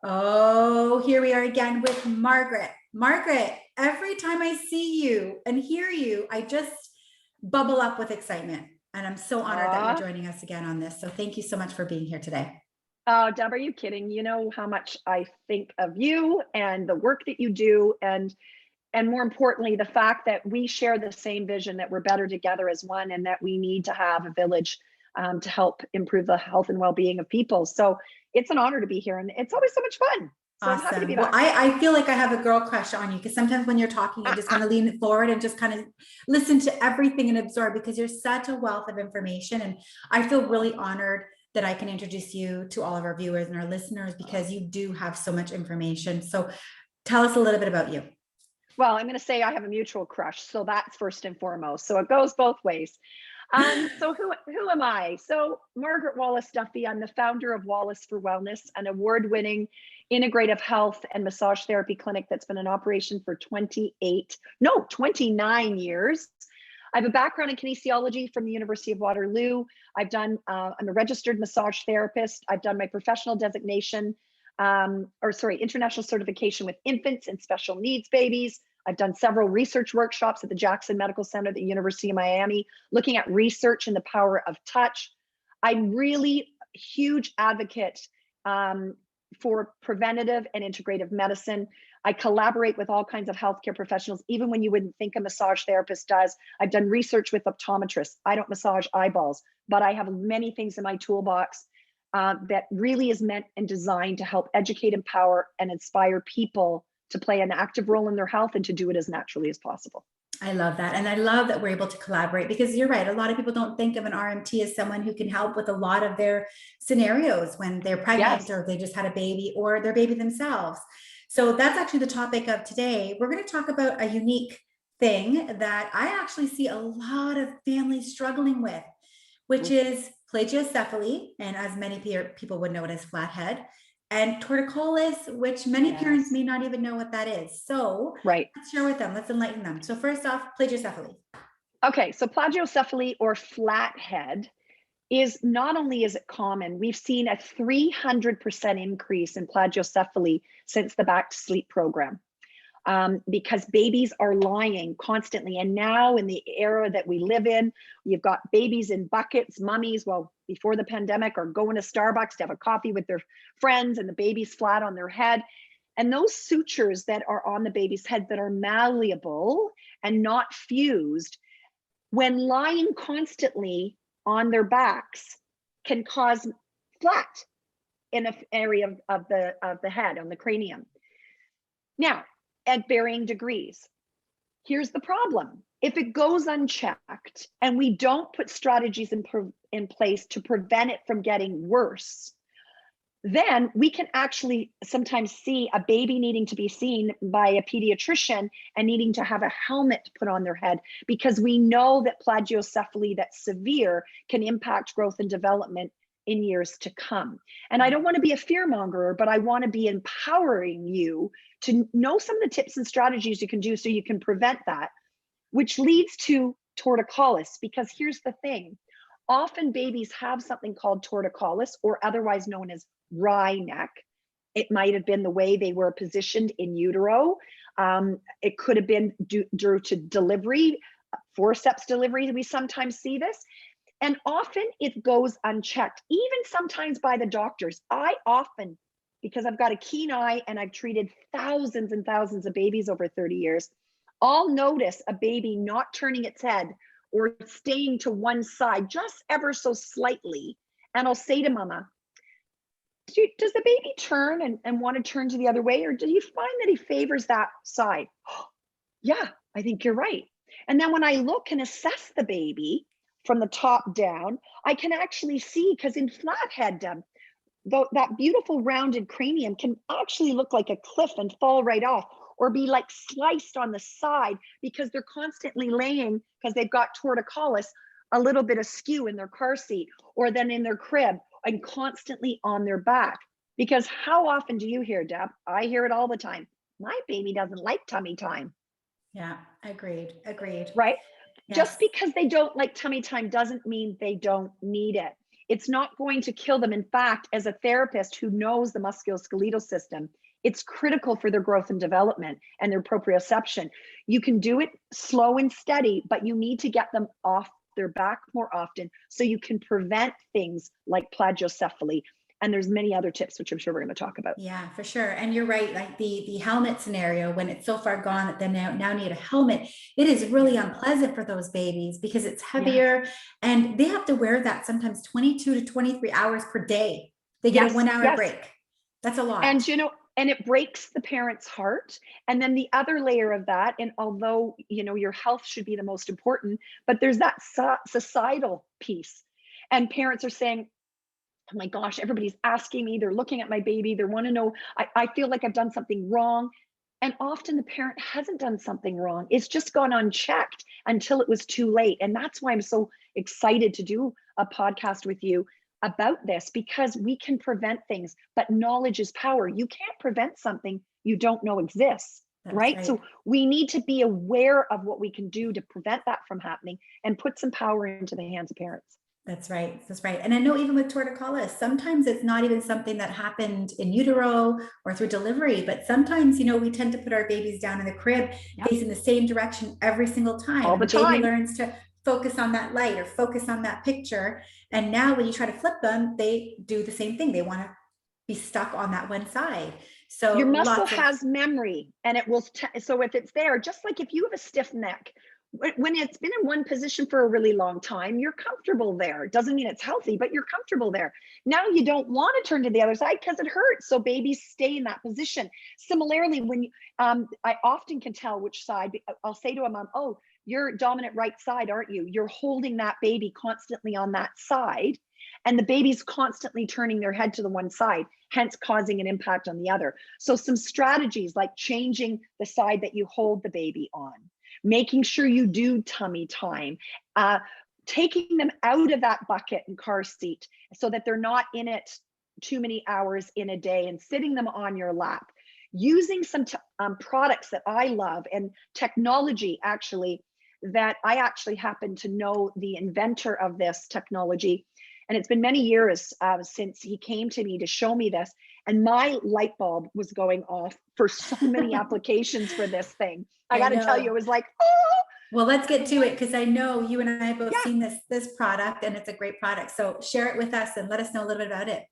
Oh, here we are again with Margaret. Margaret, every time I see you and hear you, I just bubble up with excitement. And I'm so honored that you're Aw. joining us again on this. So thank you so much for being here today. Oh, Deb, are you kidding? You know how much I think of you and the work that you do, and more importantly, the fact that we share the same vision that we're better together as one, and that we need to have a village to help improve the health and well-being of people. So it's an honor to be here, and it's always so much fun. So I'm happy to be Awesome. Well, back. I feel like I have a girl crush on you because sometimes when you're talking, I just want to lean forward and just kind of listen to everything and absorb because you're such a wealth of information. And I feel really honored that I can introduce you to all of our viewers and our listeners because you do have so much information. So tell us a little bit about you. Well, I'm going to say I have a mutual crush, so that's first and foremost. So it goes both ways. So who am I? So Margaret Wallace Duffy. I'm the founder of Wallace for Wellness, an award-winning integrative health and massage therapy clinic that's been in operation for 29 years. I have a background in kinesiology from the University of Waterloo. I'm a registered massage therapist. I've done my professional designation, international certification with infants and special needs babies. I've done several research workshops at the Jackson Medical Center at the University of Miami, looking at research and the power of touch. I'm really a huge advocate for preventative and integrative medicine. I collaborate with all kinds of healthcare professionals, even when you wouldn't think a massage therapist does. I've done research with optometrists. I don't massage eyeballs, but I have many things in my toolbox that really is meant and designed to help educate, empower, and inspire people to play an active role in their health and to do it as naturally as possible. I love that. And I love that we're able to collaborate because you're right. A lot of people don't think of an RMT as someone who can help with a lot of their scenarios when they're pregnant Yes. or they just had a baby or their baby themselves. So that's actually the topic of today. We're going to talk about a unique thing that I actually see a lot of families struggling with, which is plagiocephaly. And as many people would know it as flathead, and torticollis, which many parents may not even know what that is. So Right. let's share with them, let's enlighten them. So first off, plagiocephaly. Okay, so plagiocephaly or flathead is not only is it common, we've seen a 300% increase in plagiocephaly since the Back to Sleep program. Because babies are lying constantly. And now in the era that we live in, you've got babies in buckets, mummies, well, before the pandemic, are going to Starbucks to have a coffee with their friends and the baby's flat on their head. And those sutures that are on the baby's head that are malleable and not fused, when lying constantly on their backs, can cause flat in an area of the head, on the cranium. Now, at varying degrees. Here's the problem. If it goes unchecked and we don't put strategies in place to prevent it from getting worse, then we can actually sometimes see a baby needing to be seen by a pediatrician and needing to have a helmet put on their head, because we know that plagiocephaly that's severe can impact growth and development in years to come. And I don't want to be a fearmonger, but I want to be empowering you to know some of the tips and strategies you can do so you can prevent that, which leads to torticollis. Because here's the thing, often babies have something called torticollis, or otherwise known as wry neck. It might have been the way they were positioned in utero. It could have been due to delivery, forceps delivery. We sometimes see this. And often it goes unchecked, even sometimes by the doctors. I often, because I've got a keen eye and I've treated thousands and thousands of babies over 30 years, I'll notice a baby not turning its head or staying to one side just ever so slightly. And I'll say to mama, does the baby turn and want to turn to the other way? Or do you find that he favors that side? Yeah, I think you're right. And then when I look and assess the baby from the top down, I can actually see, because in flathead, that beautiful rounded cranium can actually look like a cliff and fall right off, or be like sliced on the side, because they're constantly laying, because they've got torticollis, a little bit askew in their car seat, or then in their crib, and constantly on their back. Because how often do you hear, Deb? I hear it all the time. My baby doesn't like tummy time. Yeah, agreed. Right? Yes. Just because they don't like tummy time doesn't mean they don't need it. It's not going to kill them. In fact, as a therapist who knows the musculoskeletal system, it's critical for their growth and development and their proprioception. You can do it slow and steady, but you need to get them off their back more often so you can prevent things like plagiocephaly. And there's many other tips, which I'm sure we're going to talk about. Yeah, for sure. And you're right. Like the helmet scenario, when it's so far gone that they now need a helmet, it is really unpleasant for those babies because it's heavier, and they have to wear that sometimes 22 to 23 hours per day. They get a 1 hour break. That's a lot. And, you know, and it breaks the parent's heart. And then the other layer of that, and although, you know, your health should be the most important, but there's that societal piece. And parents are saying, oh my gosh, everybody's asking me, they're looking at my baby, they want to know, I feel like I've done something wrong. And often the parent hasn't done something wrong. It's just gone unchecked until it was too late. And that's why I'm so excited to do a podcast with you about this, because we can prevent things, but knowledge is power. You can't prevent something you don't know exists, right? So we need to be aware of what we can do to prevent that from happening and put some power into the hands of parents. That's right. That's right. And I know even with torticollis, sometimes it's not even something that happened in utero or through delivery, but sometimes, you know, we tend to put our babies down in the crib facing the same direction every single time. All the time. Baby learns to focus on that light or focus on that picture. And now when you try to flip them, they do the same thing. They want to be stuck on that one side. So your muscle has memory, and it will, so if it's there, just like if you have a stiff neck, when it's been in one position for a really long time, you're comfortable there. It doesn't mean it's healthy, but you're comfortable there. Now you don't want to turn to the other side because it hurts. So babies stay in that position. Similarly, when you, I often can tell which side. I'll say to a mom, oh, you're dominant right side, aren't you? You're holding that baby constantly on that side. And the baby's constantly turning their head to the one side, hence causing an impact on the other. So some strategies like changing the side that you hold the baby on, making sure you do tummy time, taking them out of that bucket and car seat so that they're not in it too many hours in a day, and sitting them on your lap, using some products that I love and technology actually, that I actually happen to know the inventor of this technology. And it's been many years since he came to me to show me this. And my light bulb was going off for so many applications for this thing. I got to tell you, it was like, oh. Well, let's get to it, because I know you and I have both seen this product, and it's a great product. So share it with us and let us know a little bit about it.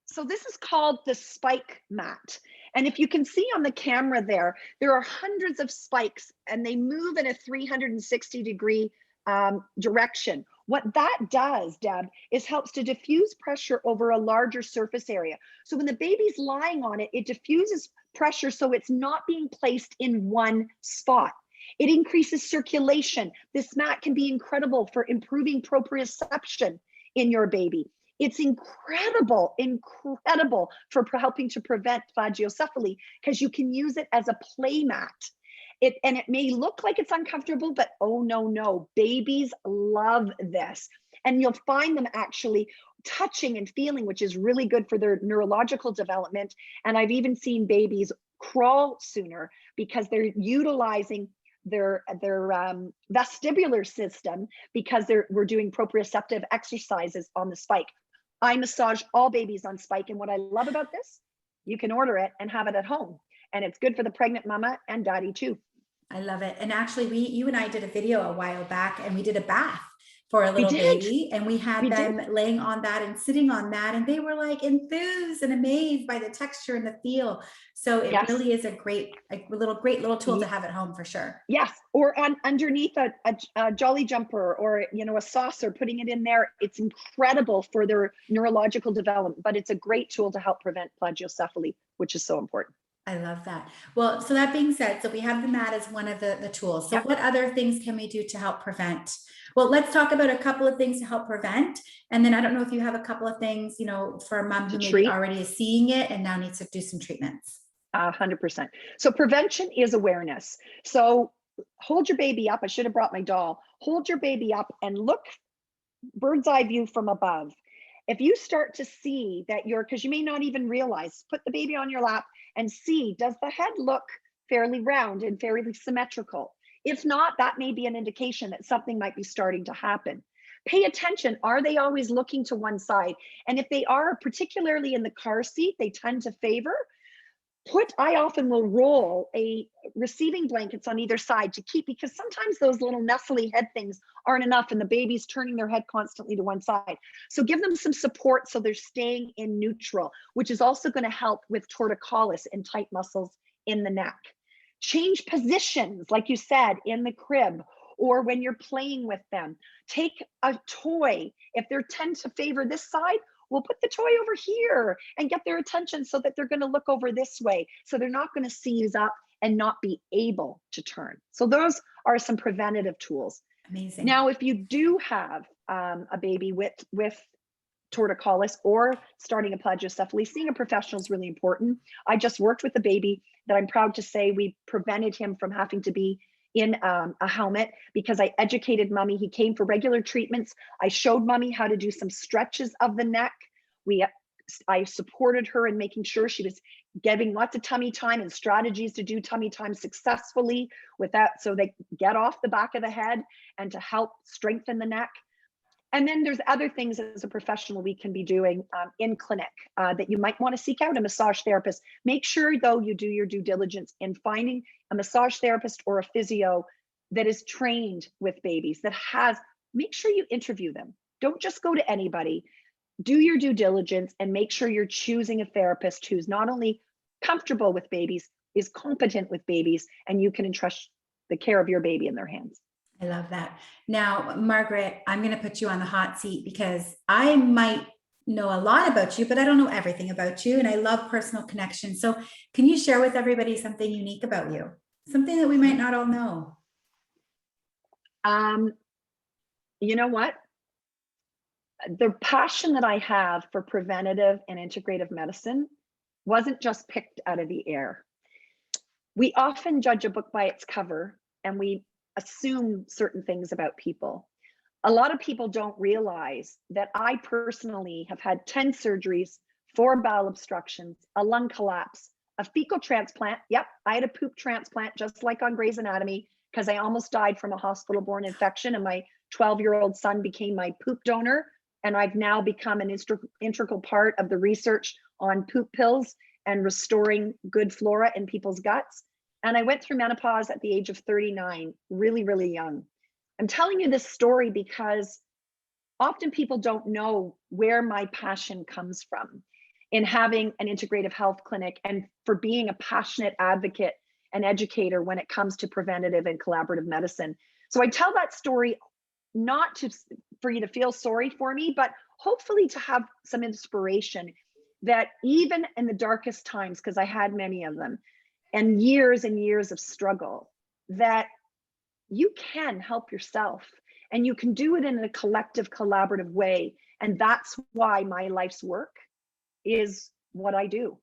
So this is called the spike mat. And if you can see on the camera there are hundreds of spikes, and they move in a 360-degree direction. What that does, Deb, is helps to diffuse pressure over a larger surface area. So when the baby's lying on it, it diffuses pressure so it's not being placed in one spot. It increases circulation. This mat can be incredible for improving proprioception in your baby. It's incredible for helping to prevent plagiocephaly, because you can use it as a play mat. And it may look like it's uncomfortable, but oh no, babies love this. And you'll find them actually touching and feeling, which is really good for their neurological development. And I've even seen babies crawl sooner because they're utilizing their vestibular system, because we're doing proprioceptive exercises on the spike. I massage all babies on spike. And what I love about this, you can order it and have it at home. And it's good for the pregnant mama and daddy too. I love it. And actually, you and I did a video a while back, and we did a bath for a little baby, and we had them laying on that and sitting on that, and they were like enthused and amazed by the texture and the feel. So it really is a great little tool to have at home for sure. Yes, or underneath a jolly jumper, or a saucer, putting it in there. It's incredible for their neurological development, but it's a great tool to help prevent plagiocephaly, which is so important. I love that. Well, so that being said, so we have the mat as one of the tools. So what other things can we do to help prevent? Well, let's talk about a couple of things to help prevent. And then I don't know if you have a couple of things, for a mom who maybe already is seeing it and now needs to do some treatments. 100%. So prevention is awareness. So hold your baby up. I should have brought my doll. Hold your baby up and look bird's eye view from above. If you start to see that because you may not even realize, put the baby on your lap and see, does the head look fairly round and fairly symmetrical? If not, that may be an indication that something might be starting to happen. Pay attention. Are they always looking to one side? And if they are, particularly in the car seat, they tend to favor, I often will roll a receiving blankets on either side to keep, because sometimes those little nestly head things aren't enough and the baby's turning their head constantly to one side. So give them some support so they're staying in neutral, which is also going to help with torticollis and tight muscles in the neck. Change positions, like you said, in the crib or when you're playing with them. Take a toy. If they tend to favor this side, we'll put the toy over here and get their attention so that they're going to look over this way. So they're not going to seize up and not be able to turn. So those are some preventative tools. Amazing. Now, if you do have a baby with torticollis or starting a plagiocephaly, seeing a professional is really important. I just worked with a baby that I'm proud to say we prevented him from having to be in a helmet because I educated mommy. He came for regular treatments. I showed mommy how to do some stretches of the neck. I supported her in making sure she was getting lots of tummy time and strategies to do tummy time successfully so they get off the back of the head and to help strengthen the neck. And then there's other things as a professional we can be doing in clinic that you might want to seek out a massage therapist. Make sure though you do your due diligence in finding a massage therapist or a physio that is trained with babies, make sure you interview them. Don't just go to anybody. Do your due diligence and make sure you're choosing a therapist who's not only comfortable with babies, is competent with babies, and you can entrust the care of your baby in their hands. I love that. Now, Margaret, I'm going to put you on the hot seat because I might know a lot about you, but I don't know everything about you. And I love personal connection. So can you share with everybody something unique about you? Something that we might not all know? You know what? The passion that I have for preventative and integrative medicine wasn't just picked out of the air. We often judge a book by its cover and we assume certain things about people. A lot of people don't realize that I personally have had 10 surgeries, 4 bowel obstructions, a lung collapse, a fecal transplant. Yep, I had a poop transplant just like on Grey's Anatomy because I almost died from a hospital-borne infection and my 12-year-old son became my poop donor. And I've now become an integral part of the research on poop pills and restoring good flora in people's guts. And I went through menopause at the age of 39, really, really young. I'm telling you this story because often people don't know where my passion comes from in having an integrative health clinic and for being a passionate advocate and educator when it comes to preventative and collaborative medicine. So I tell that story not for you to feel sorry for me, but hopefully to have some inspiration that even in the darkest times, because I had many of them, and years of struggle, that you can help yourself and you can do it in a collective, collaborative way. And that's why my life's work is what I do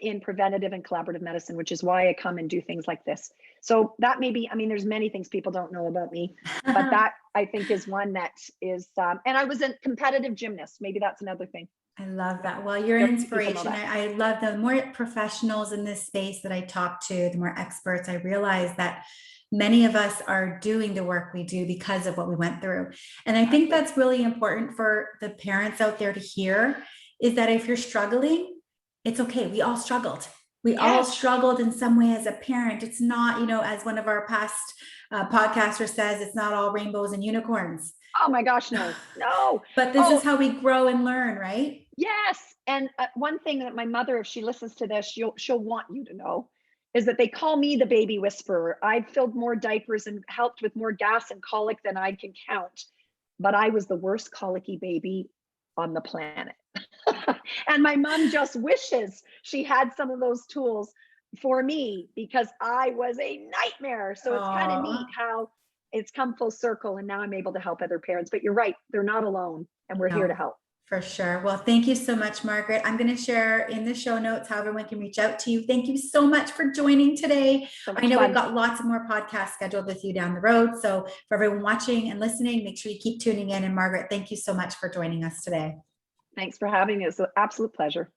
in preventative and collaborative medicine, which is why I come and do things like this. So that may be, I mean, there's many things people don't know about me, but that I think is one that is, and I was a competitive gymnast. Maybe that's another thing. I love that. Well, you're an inspiration. I love the more professionals in this space that I talk to, the more experts, I realize that many of us are doing the work we do because of what we went through. And I think that's really important for the parents out there to hear, is that if you're struggling, it's okay. We all struggled. We all struggled in some way as a parent. It's not, as one of our past podcasters says, it's not all rainbows and unicorns. Oh my gosh, no. But this is how we grow and learn, right? Yes. And one thing that my mother, if she listens to this, she'll want you to know, is that they call me the baby whisperer. I've filled more diapers and helped with more gas and colic than I can count. But I was the worst colicky baby on the planet. And my mom just wishes she had some of those tools for me because I was a nightmare. So it's kind of neat how it's come full circle and now I'm able to help other parents. But you're right, they're not alone and we're here to help. For sure. Well, thank you so much, Margaret. I'm going to share in the show notes how everyone can reach out to you. Thank you so much for joining today. I know we've got lots of more podcasts scheduled with you down the road. So for everyone watching and listening, make sure you keep tuning in. And Margaret, thank you so much for joining us today. Thanks for having me. It's an absolute pleasure.